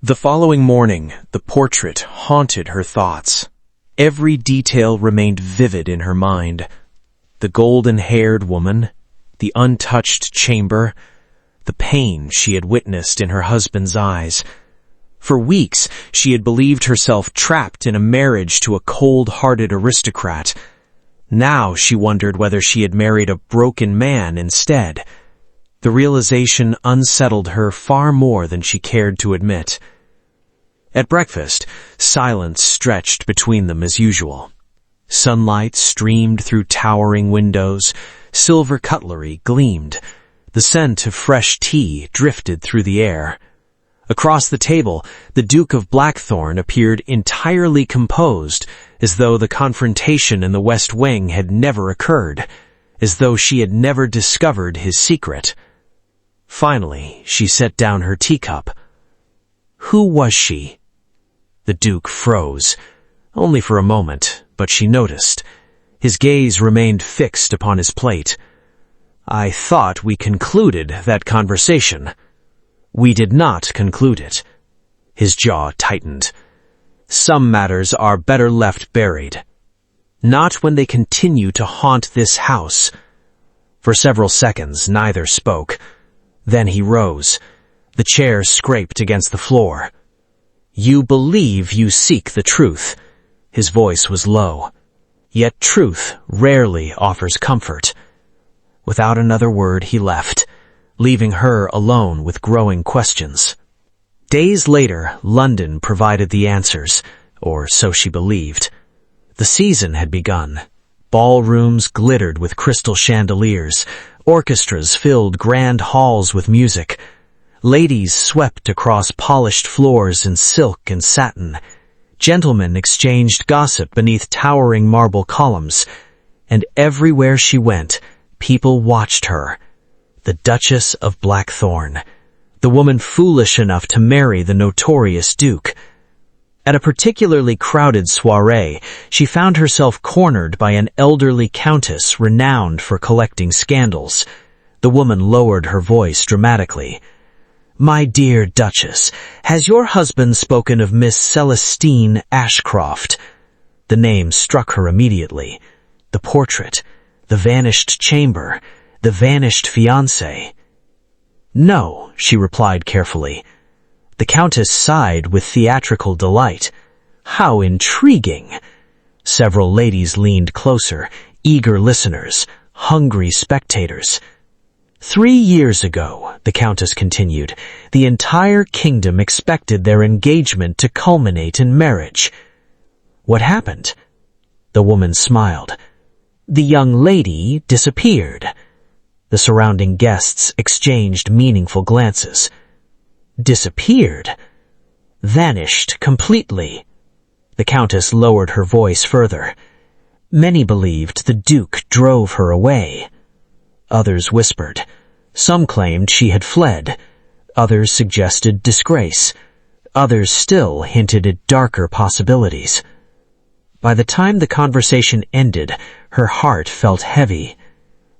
The following morning, the portrait haunted her thoughts. Every detail remained vivid in her mind. The golden-haired woman, the untouched chamber, the pain she had witnessed in her husband's eyes. For weeks, she had believed herself trapped in a marriage to a cold-hearted aristocrat. Now she wondered whether she had married a broken man instead. The realization unsettled her far more than she cared to admit. At breakfast, silence stretched between them as usual. Sunlight streamed through towering windows, silver cutlery gleamed, the scent of fresh tea drifted through the air. Across the table, the Duke of Blackthorne appeared entirely composed, as though the confrontation in the West Wing had never occurred, as though she had never discovered his secret. Finally, she set down her teacup. Who was she? The Duke froze, only for a moment, but she noticed. His gaze remained fixed upon his plate. I thought we concluded that conversation. We did not conclude it. His jaw tightened. Some matters are better left buried. Not when they continue to haunt this house. For several seconds, neither spoke. Then he rose. The chair scraped against the floor. You believe you seek the truth. His voice was low. Yet truth rarely offers comfort. Without another word, he left, leaving her alone with growing questions. Days later, London provided the answers, or so she believed. The season had begun. Ballrooms glittered with crystal chandeliers. Orchestras filled grand halls with music. Ladies swept across polished floors in silk and satin. Gentlemen exchanged gossip beneath towering marble columns. And everywhere she went, people watched her. The Duchess of Blackthorne, the woman foolish enough to marry the notorious Duke. At a particularly crowded soiree, she found herself cornered by an elderly countess renowned for collecting scandals. The woman lowered her voice dramatically. My dear Duchess, has your husband spoken of Miss Celestine Ashcroft? The name struck her immediately. The portrait, the vanished chamber, the vanished fiancé. No, she replied carefully. The Countess sighed with theatrical delight. How intriguing! Several ladies leaned closer, eager listeners, hungry spectators. 3 years ago, the Countess continued, the entire kingdom expected their engagement to culminate in marriage. What happened? The woman smiled. The young lady disappeared. The surrounding guests exchanged meaningful glances. Disappeared. Vanished completely. The Countess lowered her voice further. Many believed the Duke drove her away. Others whispered. Some claimed she had fled. Others suggested disgrace. Others still hinted at darker possibilities. By the time the conversation ended, her heart felt heavy.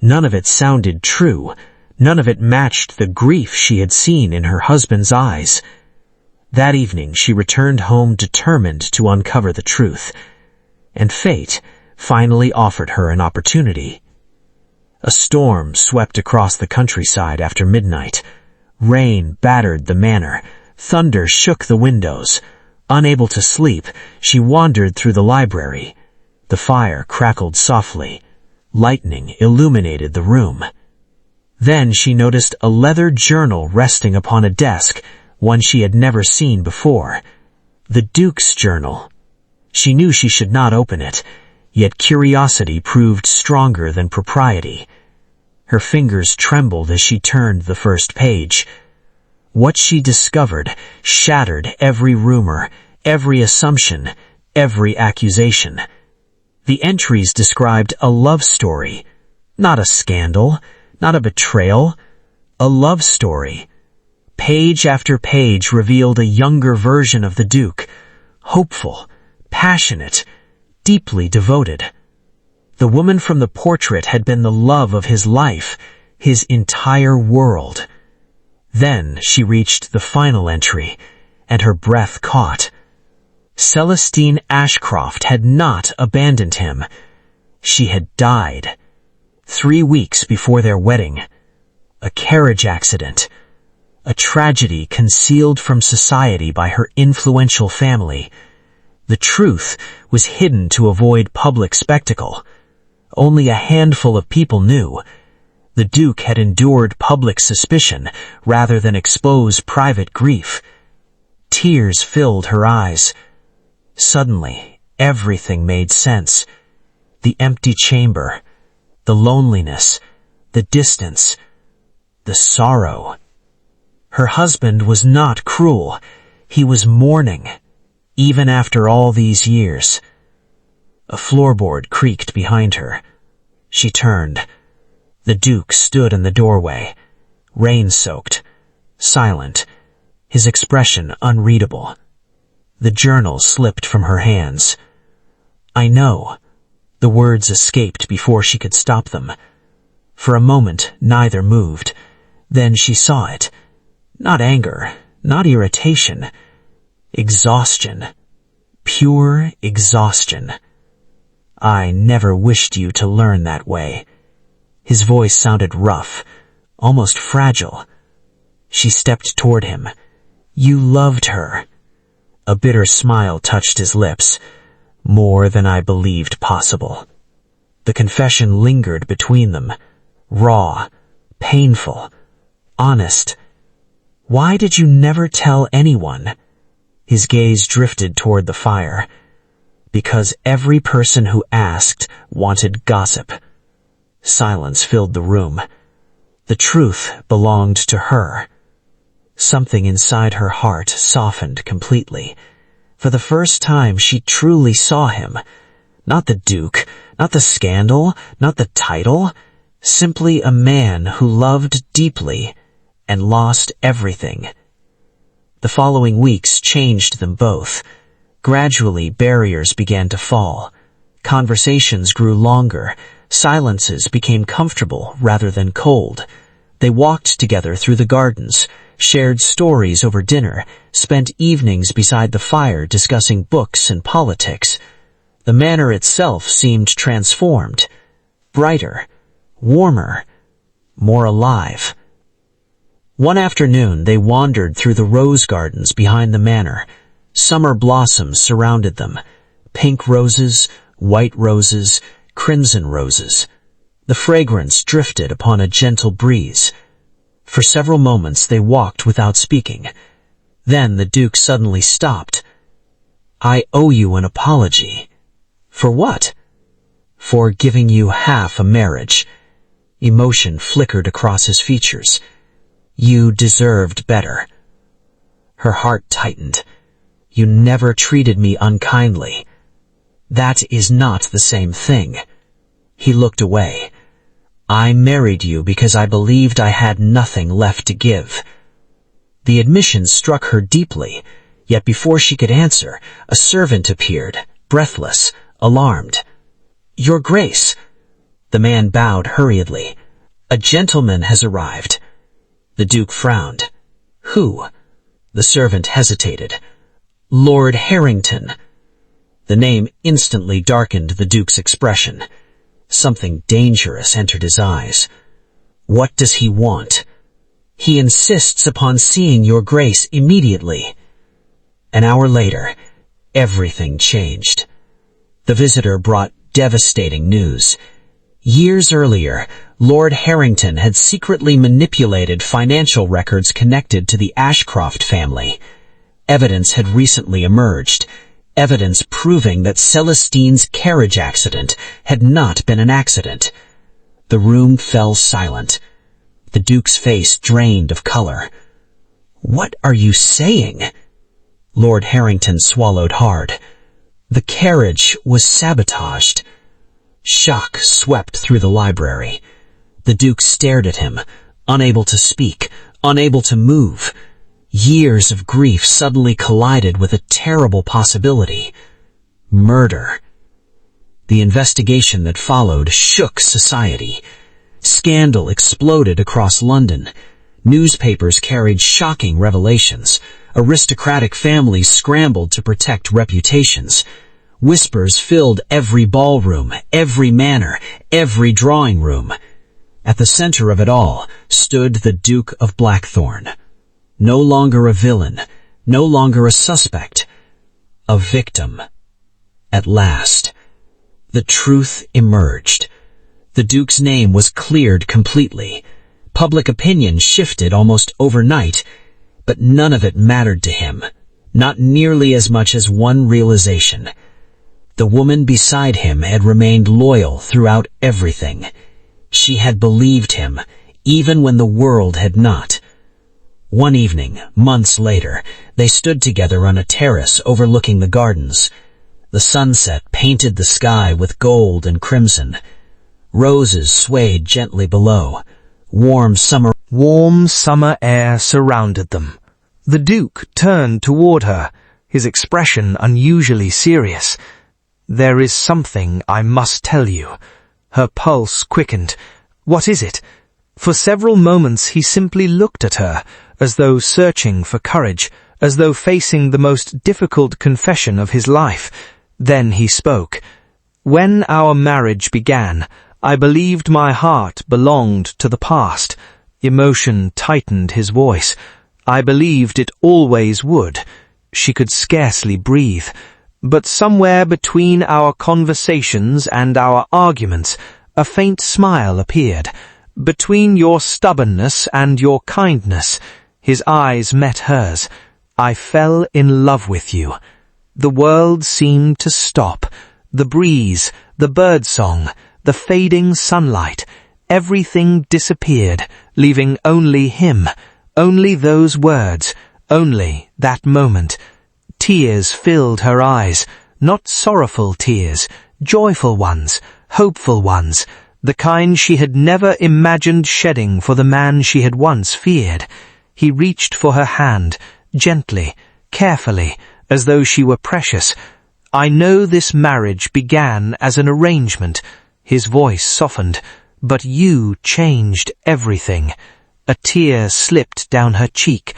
None of it sounded true. None of it matched the grief she had seen in her husband's eyes. That evening she returned home determined to uncover the truth. And fate finally offered her an opportunity. A storm swept across the countryside after midnight. Rain battered the manor. Thunder shook the windows. Unable to sleep, she wandered through the library. The fire crackled softly. Lightning illuminated the room. Then she noticed a leather journal resting upon a desk, one she had never seen before. The Duke's journal. She knew she should not open it, yet curiosity proved stronger than propriety. Her fingers trembled as she turned the first page. What she discovered shattered every rumor, every assumption, every accusation. The entries described a love story, not a scandal, not a betrayal, a love story. Page after page revealed a younger version of the Duke, hopeful, passionate, deeply devoted. The woman from the portrait had been the love of his life, his entire world. Then she reached the final entry, and her breath caught. Celestine Ashcroft had not abandoned him. She had died 3 weeks before their wedding. A carriage accident. A tragedy concealed from society by her influential family. The truth was hidden to avoid public spectacle. Only a handful of people knew. The Duke had endured public suspicion rather than expose private grief. Tears filled her eyes. Suddenly, everything made sense. The empty chamber, the loneliness, the distance, the sorrow. Her husband was not cruel. He was mourning, even after all these years. A floorboard creaked behind her. She turned. The Duke stood in the doorway, rain-soaked, silent, his expression unreadable. The journal slipped from her hands. "I know." The words escaped before she could stop them. For a moment, neither moved. Then she saw it. Not anger, not irritation. Exhaustion. Pure exhaustion. "I never wished you to learn that way." His voice sounded rough, almost fragile. She stepped toward him. "You loved her." A bitter smile touched his lips. "More than I believed possible." The confession lingered between them. Raw, painful, honest. "Why did you never tell anyone?" His gaze drifted toward the fire. "Because every person who asked wanted gossip." Silence filled the room. The truth belonged to her. Something inside her heart softened completely. For the first time, she truly saw him. Not the Duke, not the scandal, not the title. Simply a man who loved deeply and lost everything. The following weeks changed them both. Gradually, barriers began to fall. Conversations grew longer. Silences became comfortable rather than cold. They walked together through the gardens, shared stories over dinner, spent evenings beside the fire discussing books and politics. The manor itself seemed transformed. Brighter, warmer, more alive. One afternoon, they wandered through the rose gardens behind the manor. Summer blossoms surrounded them. Pink roses, white roses, crimson roses. The fragrance drifted upon a gentle breeze. For several moments they walked without speaking. Then the Duke suddenly stopped. "I owe you an apology." "For what?" "For giving you half a marriage." Emotion flickered across his features. "You deserved better." Her heart tightened. "You never treated me unkindly." "That is not the same thing." He looked away. "I married you because I believed I had nothing left to give." The admission struck her deeply, yet before she could answer, a servant appeared, breathless, alarmed. "Your Grace." The man bowed hurriedly. "A gentleman has arrived." The Duke frowned. "Who?" The servant hesitated. "Lord Harrington." The name instantly darkened the Duke's expression. Something dangerous entered his eyes. "What does he want?" "He insists upon seeing your Grace immediately." An hour later, everything changed. The visitor brought devastating news. Years earlier, Lord Harrington had secretly manipulated financial records connected to the Ashcroft family. Evidence had recently emerged. Evidence proving that Celestine's carriage accident had not been an accident. The room fell silent. The Duke's face drained of color. "What are you saying?" Lord Harrington swallowed hard. "The carriage was sabotaged." Shock swept through the library. The Duke stared at him, unable to speak, unable to move. Years of grief suddenly collided with a terrible possibility. Murder. The investigation that followed shook society. Scandal exploded across London. Newspapers carried shocking revelations. Aristocratic families scrambled to protect reputations. Whispers filled every ballroom, every manor, every drawing room. At the center of it all stood the Duke of Blackthorne. No longer a villain, no longer a suspect, a victim. At last, the truth emerged. The Duke's name was cleared completely. Public opinion shifted almost overnight, but none of it mattered to him, not nearly as much as one realization. The woman beside him had remained loyal throughout everything. She had believed him, even when the world had not. One evening, months later, they stood together on a terrace overlooking the gardens. The sunset painted the sky with gold and crimson. Roses swayed gently below. Warm summer air surrounded them. The Duke turned toward her, his expression unusually serious. "There is something I must tell you." Her pulse quickened. "What is it?" For several moments he simply looked at her, as though searching for courage, as though facing the most difficult confession of his life. Then he spoke. "When our marriage began, I believed my heart belonged to the past." Emotion tightened his voice. "I believed it always would." She could scarcely breathe. But somewhere between our conversations and our arguments, a faint smile appeared. "Between your stubbornness and your kindness." His eyes met hers. "I fell in love with you." The world seemed to stop. The breeze, the birdsong, the fading sunlight, everything disappeared, leaving only him, only those words, only that moment. Tears filled her eyes, not sorrowful tears, joyful ones, hopeful ones, the kind she had never imagined shedding for the man she had once feared. He reached for her hand, gently, carefully, as though she were precious. "I know this marriage began as an arrangement." His voice softened. "But you changed everything." A tear slipped down her cheek.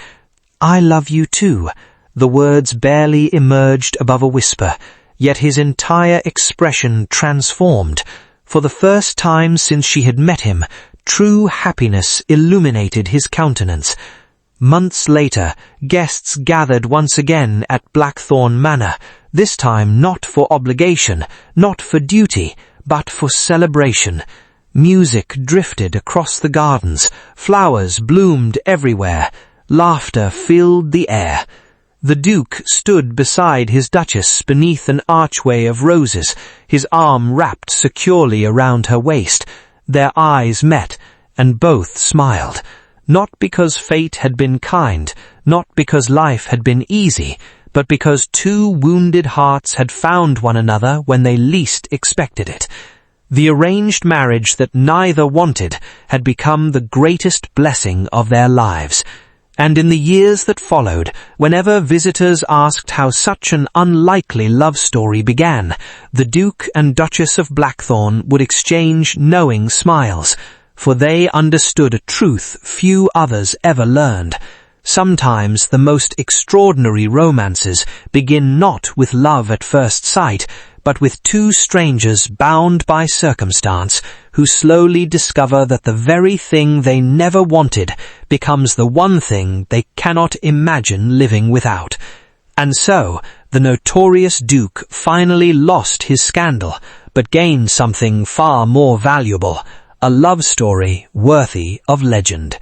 "I love you too." The words barely emerged above a whisper, yet his entire expression transformed. For the first time since she had met him, true happiness illuminated his countenance. Months later, guests gathered once again at Blackthorne Manor, this time not for obligation, not for duty, but for celebration. Music drifted across the gardens, flowers bloomed everywhere, laughter filled the air. The Duke stood beside his Duchess beneath an archway of roses, his arm wrapped securely around her waist. Their eyes met, and both smiled. Not because fate had been kind, not because life had been easy, but because two wounded hearts had found one another when they least expected it. The arranged marriage that neither wanted had become the greatest blessing of their lives. And in the years that followed, whenever visitors asked how such an unlikely love story began, the Duke and Duchess of Blackthorne would exchange knowing smiles, for they understood a truth few others ever learned. Sometimes the most extraordinary romances begin not with love at first sight, but with two strangers bound by circumstance, who slowly discover that the very thing they never wanted becomes the one thing they cannot imagine living without. And so, the notorious Duke finally lost his scandal, but gained something far more valuable, a love story worthy of legend.